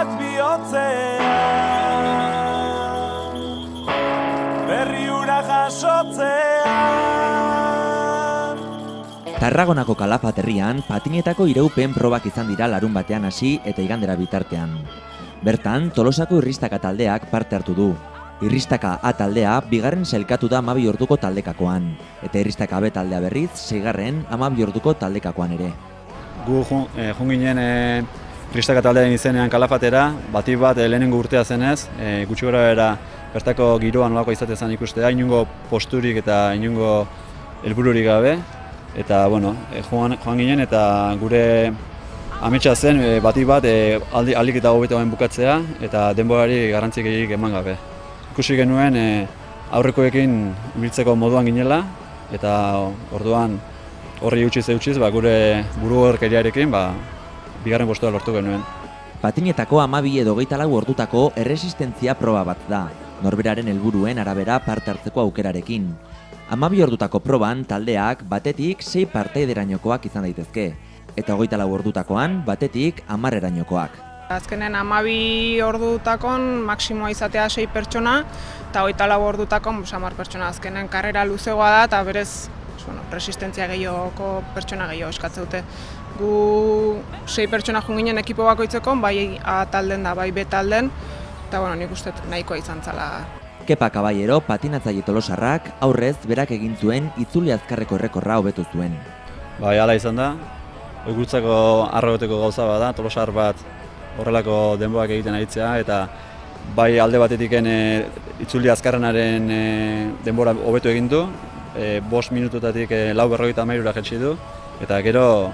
bat bihotzean, berri hura jasotzean. Tarragonako Calafat herrian patinetako iraupen probak izan dira larun batean hasi eta igandera bitartean. Bertan, Tolosako Irristaka taldeak parte hartu du. Irristaka A taldea bigarren sailkatu da 12 orduko taldekakoan, eta Irristaka B taldea berriz seigarren 12 orduko taldekakoan ere. Gu jun ginen Irristaka taldearen izenean Calafatera, batik bat lehenengo urtea zenez, gutxi gorabehera bertako giroa nolako izate zen ikustea, inongo posturik eta inongo helbururik gabe. Eta, bueno, joan ginen eta gure ametsa zen batik bat aldik eta hobeto bukatzea eta denborari garrantzi gehiagorik eman gabe. Ikusi genuen aurrekoekin biltzeko moduan ginela eta orduan horri eutxiz gure burugerkeriarekin bigarren postua lortu genuen. Patinetako 12 edo 24 ordutako erresistentzia proba bat da, norberaren helburuen arabera parte hartzeko aukerarekin. 12 ordutako proban taldeak batetik 6 partaiderainokoak izan daitezke, eta 24 ordutakoan batetik 10 erainokoak. Azkenen 12 ordutakon maksimoa izatea 6 pertsona, eta 24 ordutakon 10 pertsona. Azkenen karrera luzegoa da eta berez resistentzia gehiagoko pertsona gehiago eskatze dute. Gu 6 pertsona joan ginen ekipo bakoitzeko, bai A talden da, bai B talden, eta nik uste nahikoa izan zala. Kepa Caballero, patinatzaile tolosarrak, aurrez berak egin zuen itzuli azkarreko errekorra hobetu zuen. Bai, hala izan da. Gutzako arrogoteko gauza bada, tolosar bat horrelako denboak egiten aritzea, eta bai alde batetiken itzuli azkarrenaren denbora hobetu egin du, 5 minututatik 4:53 jetsi du, eta gero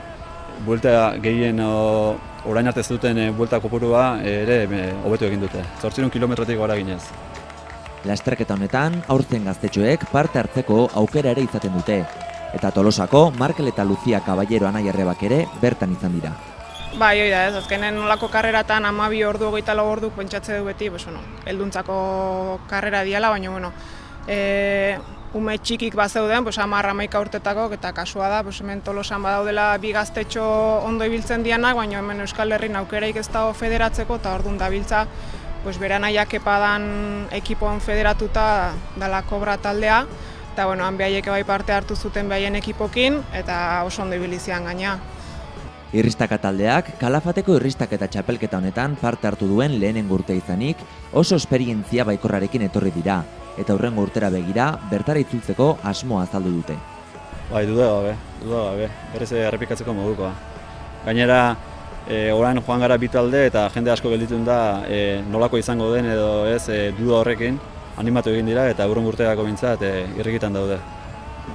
buelta gehien orain arte ez duten buelta kopurua ere hobetu egin dute, 800 kilometrotik gora ginez. Lasterketa honetan, aurten gaztetxoek parte hartzeko aukera ere izaten dute, eta Tolosako Markel eta Lucia Caballero anai-arrebak ere bertan izan dira. Bai, hori da ez, azkenen nolako karreratan 12 ordu, 24 ordu pentsatze du beti, helduntzako karrera diala, baina ume txikik bazeuden, 10-11 urtetakok, eta kasua da, hemen Tolosan badaudela bi gaztetxo ondo ibiltzen dianak, baina hemen Euskal Herrin aukeraik ez dago federatzeko, eta orduan dabiltza bera nahiak epadan ekipon federatuta dala Kobra taldea, eta han behaiek bai parte hartu zuten behaien ekipokin, eta oso ondo ibilizian gaina. Irristaka taldeak, Calafateko irristaketa txapelketa honetan parte hartu duen lehenengo urtea izanik, oso esperientzia baikorrarekin etorri dira, eta hurrengo urtera begira, bertara itzultzeko asmoa azaldu dute. Bai, duda gabe, berez errepikatzeko modukoa. Gainera, orain joan gara bi talde eta jende asko geldituen da nolako izango den edo ez duda horrekin animatu egin dira eta hurrengo urterako bintzat irrikitan daude.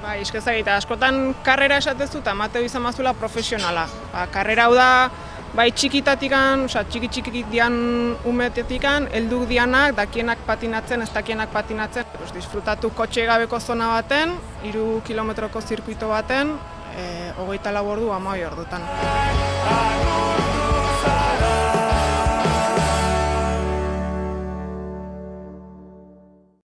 Bai, eskezagit, askotan karrera esatezu eta Mateo izan mazula profesionala. Karrera hau da, bai txikitatikan, txiki dian umetetikan, helduk dianak, dakienak patinatzen, ez dakienak patinatzen. Disfrutatu kotxe gabeko zona baten, 3 kilometroko zirkuito baten, 24 ordu 12 ordutan.